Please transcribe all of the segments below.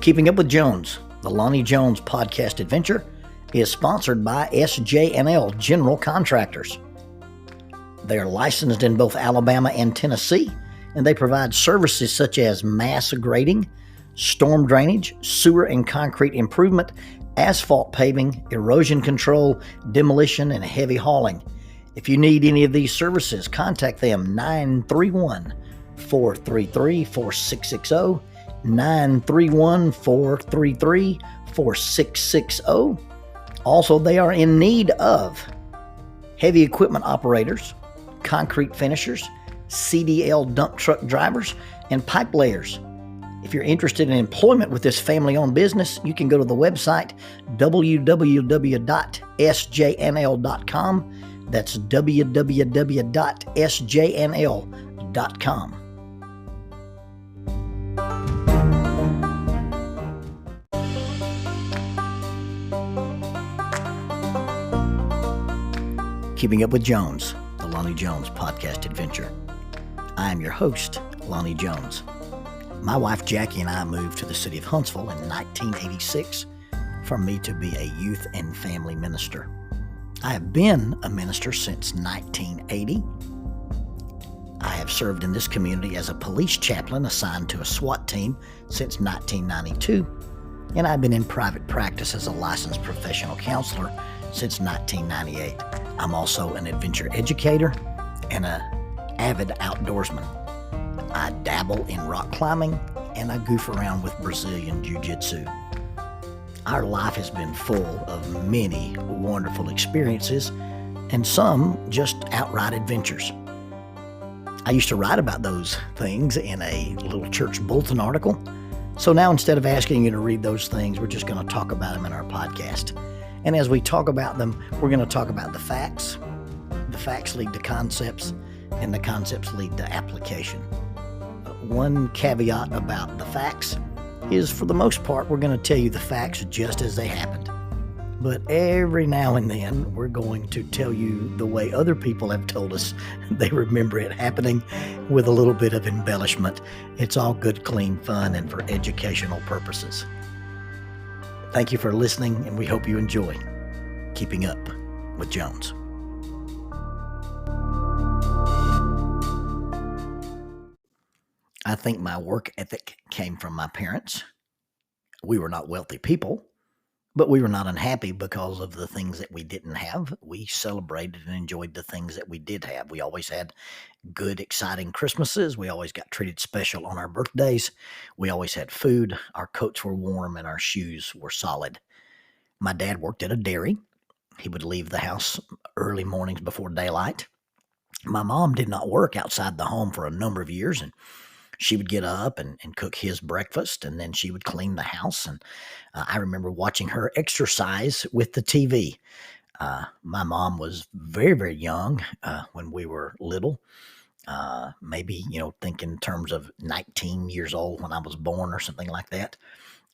Keeping Up with Jones, the Lonnie Jones podcast adventure, is sponsored by SJ&L General Contractors. They are licensed in both Alabama and Tennessee, and they provide services such as mass grading, storm drainage, sewer and concrete improvement, asphalt paving, erosion control, demolition, and heavy hauling. If you need any of these services, contact them 931-433-4660, 931-433-4660. Also, they are in need of heavy equipment operators, concrete finishers, CDL dump truck drivers, and pipe layers. If you're interested in employment with this family-owned business, you can go to the website www.sjnl.com. That's www.sjnl.com. Keeping Up with Jones, the Lonnie Jones podcast adventure. I am your host, Lonnie Jones. My wife Jackie and I moved to the city of Huntsville in 1986 for me to be a youth and family minister. I have been a minister since 1980. I have served in this community as a police chaplain assigned to a SWAT team since 1992, and I've been in private practice as a licensed professional counselor since 1998. I'm also an adventure educator and an avid outdoorsman. I dabble in rock climbing and I goof around with Brazilian Jiu-Jitsu. Our life has been full of many wonderful experiences and some just outright adventures. I used to write about those things in a little church bulletin article. So now instead of asking you to read those things, we're just going to talk about them in our podcast. And as we talk about them, we're going to talk about the facts. The facts lead to concepts, and the concepts lead to application. One caveat about the facts is, for the most part, we're going to tell you the facts just as they happened. But every now and then, we're going to tell you the way other people have told us they remember it happening, with a little bit of embellishment. It's all good, clean fun and for educational purposes. Thank you for listening, and we hope you enjoy Keeping Up with Jones. I think my work ethic came from my parents. We were not wealthy people, but we were not unhappy because of the things that we didn't have. We celebrated and enjoyed the things that we did have. We always had good, exciting Christmases. We always got treated special on our birthdays. We always had food. Our coats were warm and our shoes were solid. My dad worked at a dairy. He would leave the house early mornings before daylight. My mom did not work outside the home for a number of years, and she would get up and cook his breakfast, and then she would clean the house. And I remember watching her exercise with the TV. My mom was very, very young when we were little. Maybe, think in terms of 19 years old when I was born or something like that.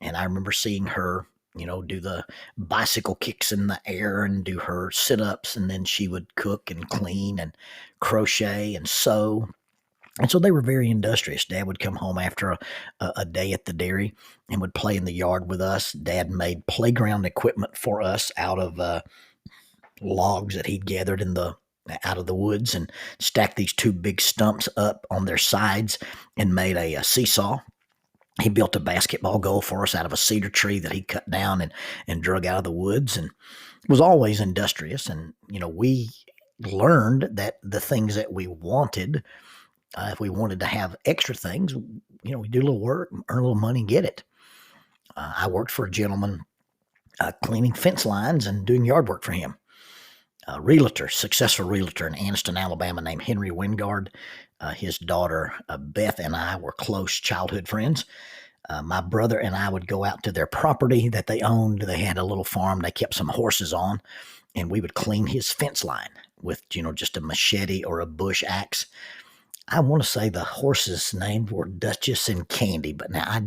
And I remember seeing her, do the bicycle kicks in the air and do her sit-ups, and then she would cook and clean and crochet and sew. And so they were very industrious. Dad would come home after a day at the dairy and would play in the yard with us. Dad made playground equipment for us out of logs that he'd gathered out of the woods, and stacked these two big stumps up on their sides and made a seesaw. He built a basketball goal for us out of a cedar tree that he cut down and drug out of the woods, and was always industrious. And, we learned that the things that we wanted, if we wanted to have extra things, we do a little work, earn a little money, and get it. I worked for a gentleman cleaning fence lines and doing yard work for him. A realtor, successful realtor in Anniston, Alabama, named Henry Wingard. His daughter, Beth, and I were close childhood friends. My brother and I would go out to their property that they owned. They had a little farm they kept some horses on, and we would clean his fence line with, just a machete or a bush axe. I want to say the horses' names were Duchess and Candy, but now I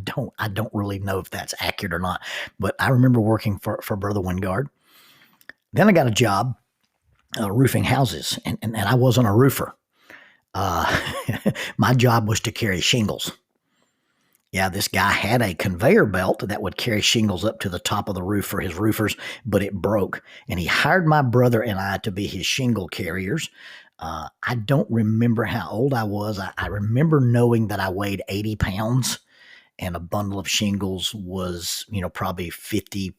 don't really know if that's accurate or not. But I remember working for Brother Wingard. Then I got a job roofing houses, and I wasn't a roofer. My job was to carry shingles. Yeah, this guy had a conveyor belt that would carry shingles up to the top of the roof for his roofers, but it broke. And he hired my brother and I to be his shingle carriers. I don't remember how old I was. I remember knowing that I weighed 80 pounds and a bundle of shingles was, probably 50%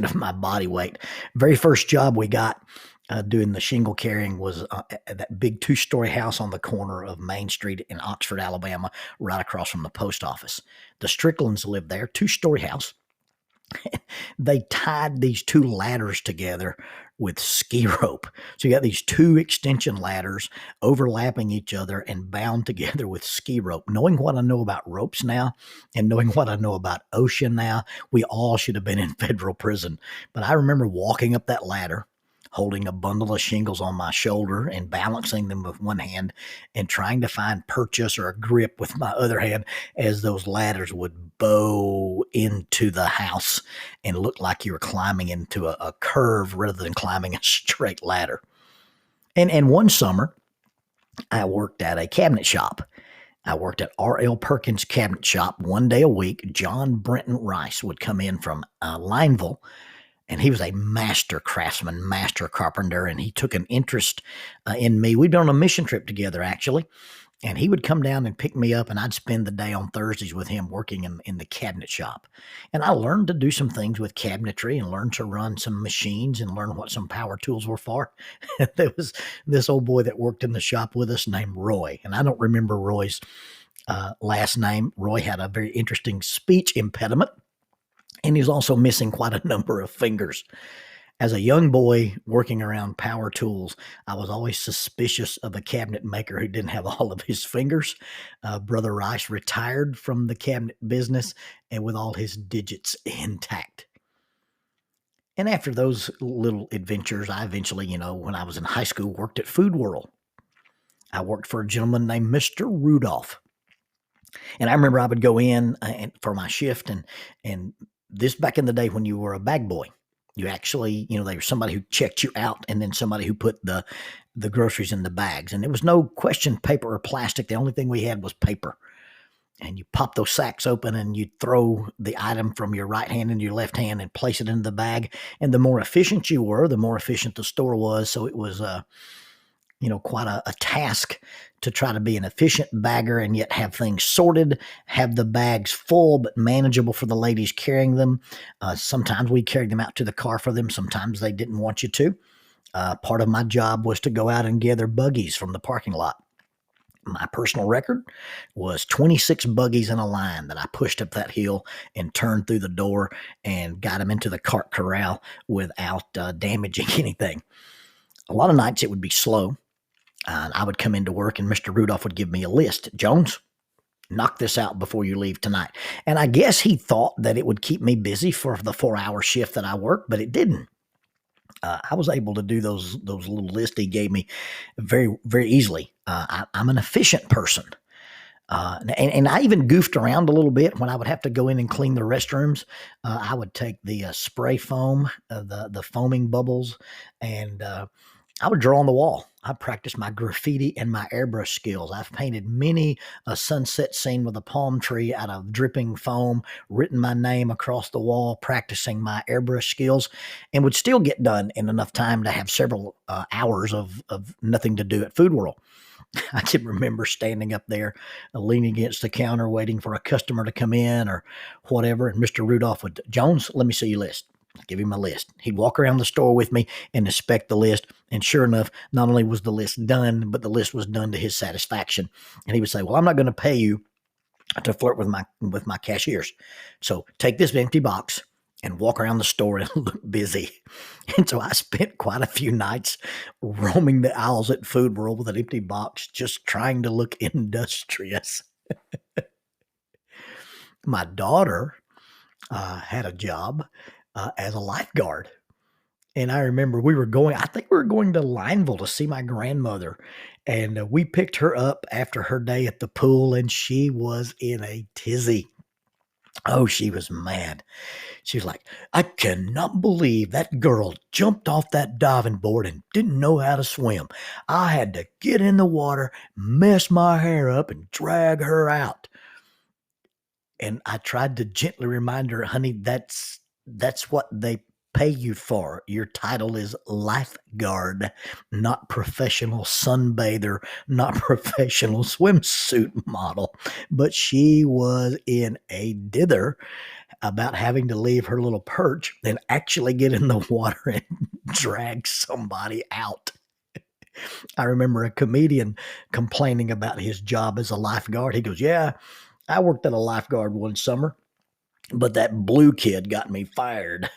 of my body weight. Very first job we got doing the shingle carrying was at that big 2-story house on the corner of Main Street in Oxford, Alabama, right across from the post office. The Stricklands lived there, 2-story house. They tied these 2 ladders together with ski rope. So you got these 2 extension ladders overlapping each other and bound together with ski rope. Knowing what I know about ropes now and knowing what I know about ocean now, we all should have been in federal prison. But I remember walking up that ladder, holding a bundle of shingles on my shoulder and balancing them with one hand and trying to find purchase or a grip with my other hand as those ladders would bow into the house and look like you were climbing into a curve rather than climbing a straight ladder. And one summer, I worked at a cabinet shop. I worked at R.L. Perkins Cabinet Shop one day a week. John Brenton Rice would come in from Lineville, and he was a master craftsman, master carpenter, and he took an interest in me. We'd been on a mission trip together, actually, and he would come down and pick me up, and I'd spend the day on Thursdays with him working in the cabinet shop. And I learned to do some things with cabinetry and learned to run some machines and learn what some power tools were for. There was this old boy that worked in the shop with us named Roy, and I don't remember Roy's last name. Roy had a very interesting speech impediment, and he was also missing quite a number of fingers. As a young boy working around power tools, I was always suspicious of a cabinet maker who didn't have all of his fingers. Brother Rice retired from the cabinet business and with all his digits intact. And after those little adventures, I eventually, when I was in high school, worked at Food World. I worked for a gentleman named Mr. Rudolph. And I remember I would go in for my shift, and this back in the day when you were a bag boy. You actually, there was somebody who checked you out and then somebody who put the groceries in the bags. And there was no question paper or plastic. The only thing we had was paper. And you pop those sacks open and you throw the item from your right hand into your left hand and place it into the bag. And the more efficient you were, the more efficient the store was. So it was, quite a task to try to be an efficient bagger and yet have things sorted, have the bags full but manageable for the ladies carrying them. Sometimes we carried them out to the car for them. Sometimes they didn't want you to. Part of my job was to go out and gather buggies from the parking lot. My personal record was 26 buggies in a line that I pushed up that hill and turned through the door and got them into the cart corral without damaging anything. A lot of nights it would be slow. I would come into work and Mr. Rudolph would give me a list. Jones, knock this out before you leave tonight. And I guess he thought that it would keep me busy for the 4-hour shift that I worked, but it didn't. I was able to do those little lists he gave me very, very easily. I'm an efficient person. And I even goofed around a little bit when I would have to go in and clean the restrooms. I would take the spray foam, the foaming bubbles, and I would draw on the wall. I practiced my graffiti and my airbrush skills. I've painted many a sunset scene with a palm tree out of dripping foam, written my name across the wall, practicing my airbrush skills, and would still get done in enough time to have several hours of nothing to do at Food World. I can remember standing up there, leaning against the counter, waiting for a customer to come in or whatever, and Mr. Rudolph would, Jones, let me see your list. Give him a list. He'd walk around the store with me and inspect the list. And sure enough, not only was the list done, but the list was done to his satisfaction. And he would say, well, I'm not going to pay you to flirt with my cashiers. So take this empty box and walk around the store and look busy. And so I spent quite a few nights roaming the aisles at Food World with an empty box, just trying to look industrious. My daughter had a job as a lifeguard. And I remember I think we were going to Lineville to see my grandmother. And we picked her up after her day at the pool, and she was in a tizzy. Oh, she was mad. She was like, I cannot believe that girl jumped off that diving board and didn't know how to swim. I had to get in the water, mess my hair up, and drag her out. And I tried to gently remind her, honey, that's what they pay you for. Your title is lifeguard, not professional sunbather, not professional swimsuit model. But she was in a dither about having to leave her little perch and actually get in the water and drag somebody out. I remember a comedian complaining about his job as a lifeguard. He goes, yeah, I worked at a lifeguard one summer, but that blue kid got me fired.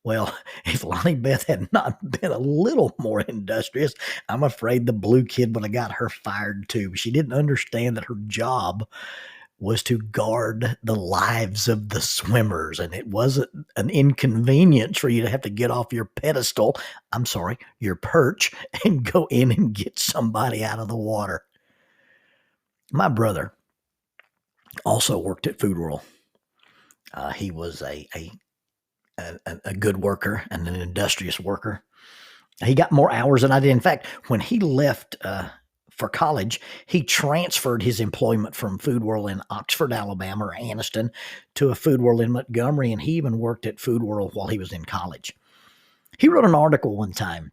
Well, if Lonnie Beth had not been a little more industrious, I'm afraid the blue kid would have got her fired too. She didn't understand that her job was to guard the lives of the swimmers, and it wasn't an inconvenience for you to have to get off your pedestal, I'm sorry, your perch, and go in and get somebody out of the water. My brother also worked at Food World. He was a good worker and an industrious worker. He got more hours than I did. In fact, when he left for college, he transferred his employment from Food World in Oxford, Alabama, or Anniston, to a Food World in Montgomery, and he even worked at Food World while he was in college. He wrote an article one time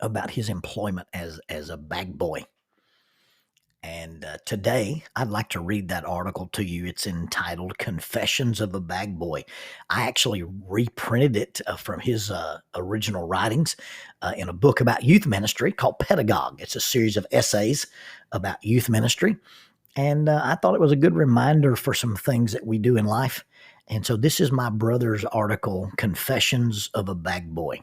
about his employment as a bag boy. And today, I'd like to read that article to you. It's entitled Confessions of a Bag Boy. I actually reprinted it from his original writings in a book about youth ministry called Pedagogue. It's a series of essays about youth ministry. And I thought it was a good reminder for some things that we do in life. And so this is my brother's article, Confessions of a Bag Boy.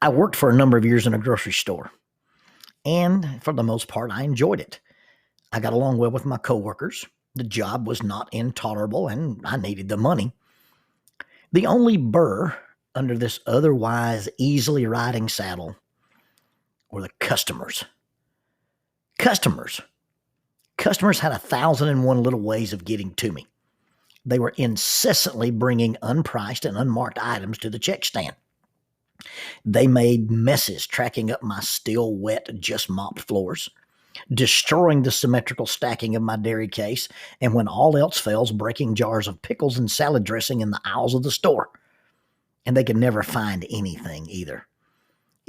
I worked for a number of years in a grocery store. And for the most part, I enjoyed it. I got along well with my coworkers. The job was not intolerable, and I needed the money. The only burr under this otherwise easily riding saddle were the customers. Customers had 1,001 little ways of getting to me. They were incessantly bringing unpriced and unmarked items to the check stand. They made messes tracking up my still wet, just mopped floors, destroying the symmetrical stacking of my dairy case, and when all else fails, breaking jars of pickles and salad dressing in the aisles of the store. And they could never find anything either.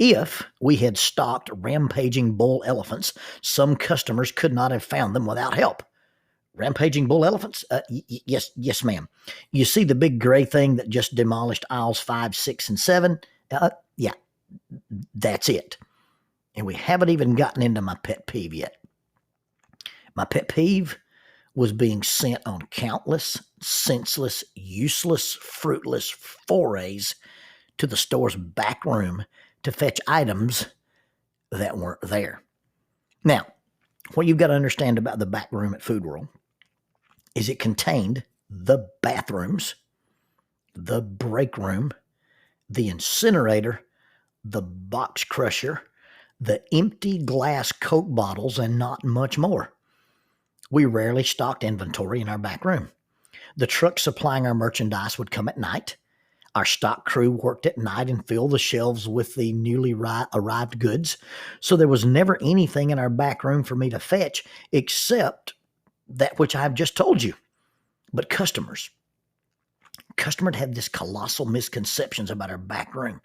If we had stocked rampaging bull elephants, some customers could not have found them without help. Rampaging bull elephants? Yes, ma'am. You see the big gray thing that just demolished aisles 5, 6, and 7? Yeah, that's it. And we haven't even gotten into my pet peeve yet. My pet peeve was being sent on countless, senseless, useless, fruitless forays to the store's back room to fetch items that weren't there. Now, what you've got to understand about the back room at Food World is it contained the bathrooms, the break room, the incinerator, the box crusher, the empty glass Coke bottles, and not much more. We rarely stocked inventory in our back room. The truck supplying our merchandise would come at night. Our stock crew worked at night and filled the shelves with the newly arrived goods. So there was never anything in our back room for me to fetch except that which I've just told you. But customers had this colossal misconceptions about our back room.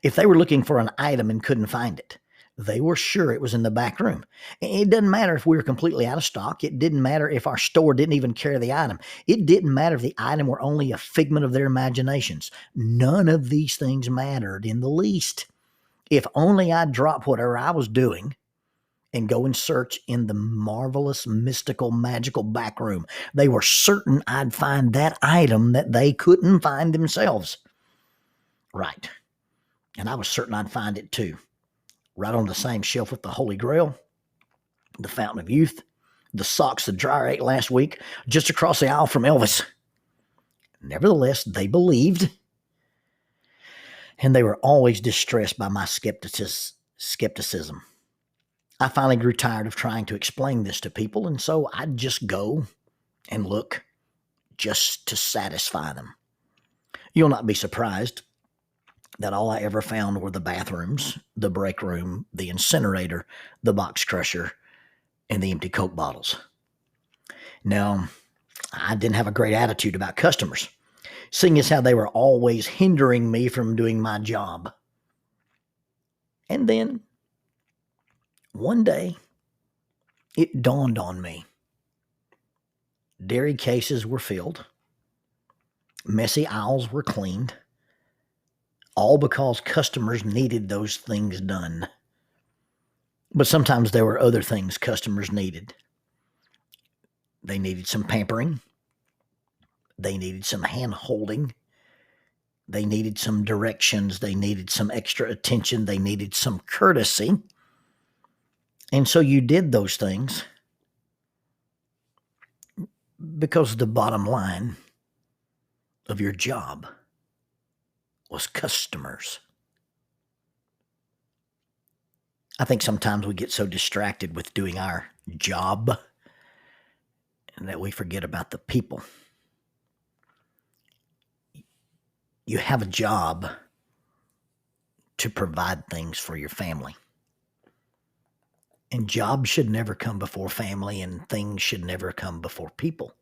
If they were looking for an item and couldn't find it, they were sure it was in the back room. It doesn't matter if we were completely out of stock. It didn't matter if our store didn't even carry the item. It didn't matter if the item were only a figment of their imaginations. None of these things mattered in the least. If only I'd drop whatever I was doing and go and search in the marvelous, mystical, magical back room, they were certain I'd find that item that they couldn't find themselves. Right. And I was certain I'd find it too. Right on the same shelf with the Holy Grail, the Fountain of Youth, the socks the dryer ate last week, just across the aisle from Elvis. Nevertheless, they believed, and they were always distressed by my skepticism. I finally grew tired of trying to explain this to people, and so I'd just go and look just to satisfy them. You'll not be surprised that all I ever found were the bathrooms, the break room, the incinerator, the box crusher, and the empty Coke bottles. Now, I didn't have a great attitude about customers, seeing as how they were always hindering me from doing my job. And then one day, it dawned on me. Dairy cases were filled. Messy aisles were cleaned. All because customers needed those things done. But sometimes there were other things customers needed. They needed some pampering. They needed some hand-holding. They needed some directions. They needed some extra attention. They needed some courtesy. And so you did those things because the bottom line of your job was customers. I think sometimes we get so distracted with doing our job and that we forget about the people. You have a job to provide things for your family. And jobs should never come before family, and things should never come before people.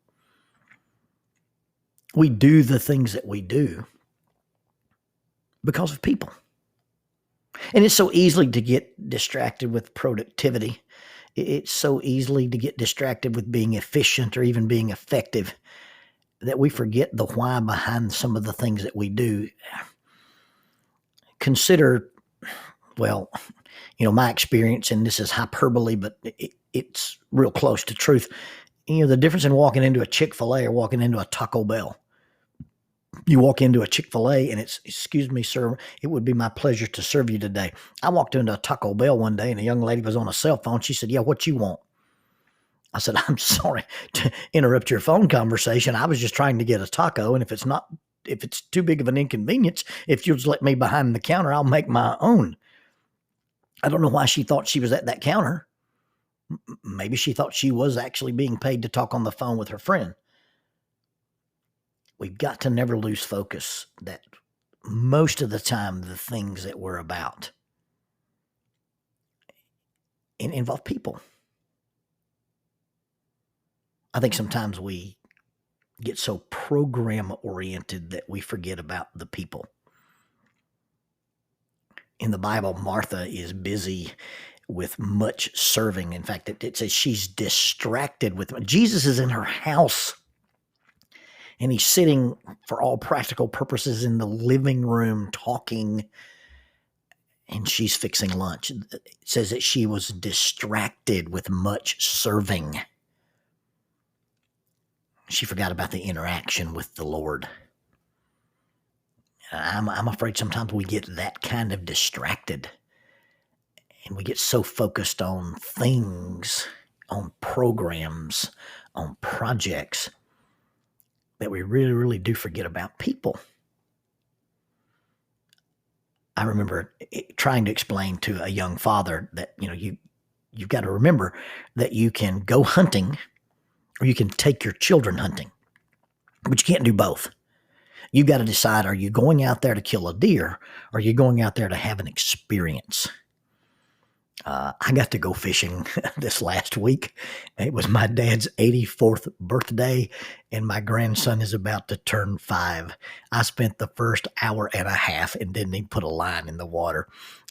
We do the things that we do because of people. And it's so easily to get distracted with productivity. It's so easily to get distracted with being efficient or even being effective that we forget the why behind some of the things that we do. Consider, well, my experience, and this is hyperbole, but it's real close to truth. The difference in walking into a Chick-fil-A or walking into a Taco Bell. You walk into a Chick-fil-A and it's, "Excuse me, sir, it would be my pleasure to serve you today." I walked into a Taco Bell one day and a young lady was on a cell phone. She said, "Yeah, what you want?" I said, "I'm sorry to interrupt your phone conversation. I was just trying to get a taco, and if it's too big of an inconvenience, if you'll just let me behind the counter, I'll make my own." I don't know why she thought she was at that counter. Maybe she thought she was actually being paid to talk on the phone with her friend. We've got to never lose focus that most of the time the things that we're about involve people. I think sometimes we get so program-oriented that we forget about the people. In the Bible, Martha is busy with much serving. In fact, it says she's distracted with Jesus is in her house, and he's sitting, for all practical purposes, in the living room talking, and she's fixing lunch. It says that she was distracted with much serving. She forgot about the interaction with the Lord. I'm afraid sometimes we get that kind of distracted, and we get so focused on things, on programs, on projects, that we really, really do forget about people. I remember trying to explain to a young father that, you've got to remember that you can go hunting or you can take your children hunting, but you can't do both. You've got to decide, are you going out there to kill a deer, or are you going out there to have an experience? I got to go fishing this last week. It was my dad's 84th birthday, and my grandson is about to turn 5. I spent the first hour and a half and didn't even put a line in the water.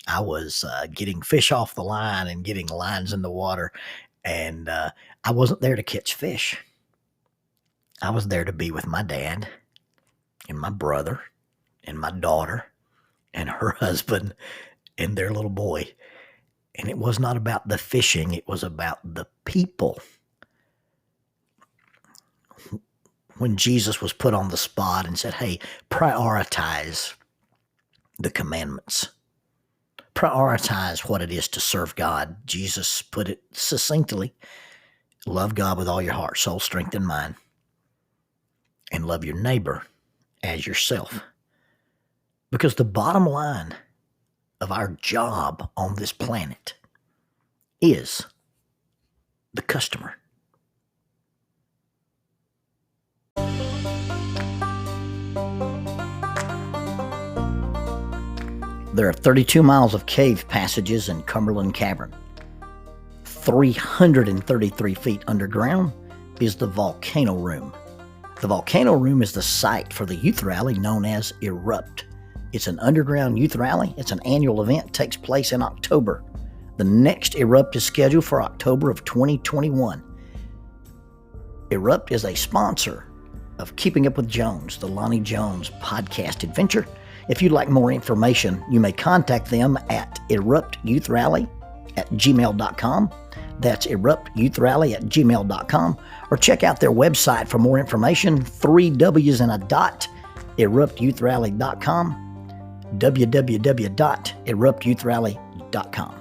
I was getting fish off the line and getting lines in the water, and I wasn't there to catch fish. I was there to be with my dad and my brother and my daughter and her husband and their little boy. And it was not about the fishing. It was about the people. When Jesus was put on the spot and said, "Hey, prioritize the commandments. Prioritize what it is to serve God." Jesus put it succinctly: love God with all your heart, soul, strength, and mind, and love your neighbor as yourself. Because the bottom line of our job on this planet is the customer. There are 32 miles of cave passages in Cumberland Cavern. 333 feet underground is the volcano room, The Volcano Room is the site for the youth rally known as Erupt. It's an underground youth rally. It's an annual event. It takes place in October. The next Erupt is scheduled for October of 2021. Erupt is a sponsor of Keeping Up with Jones, the Lonnie Jones podcast adventure. If you'd like more information, you may contact them at eruptyouithrally@gmail.com. That's eruptyouithrally@gmail.com. Or check out their website for more information, 3 W's and a dot, eruptyouithrally.com, www.eruptyouithrally.com.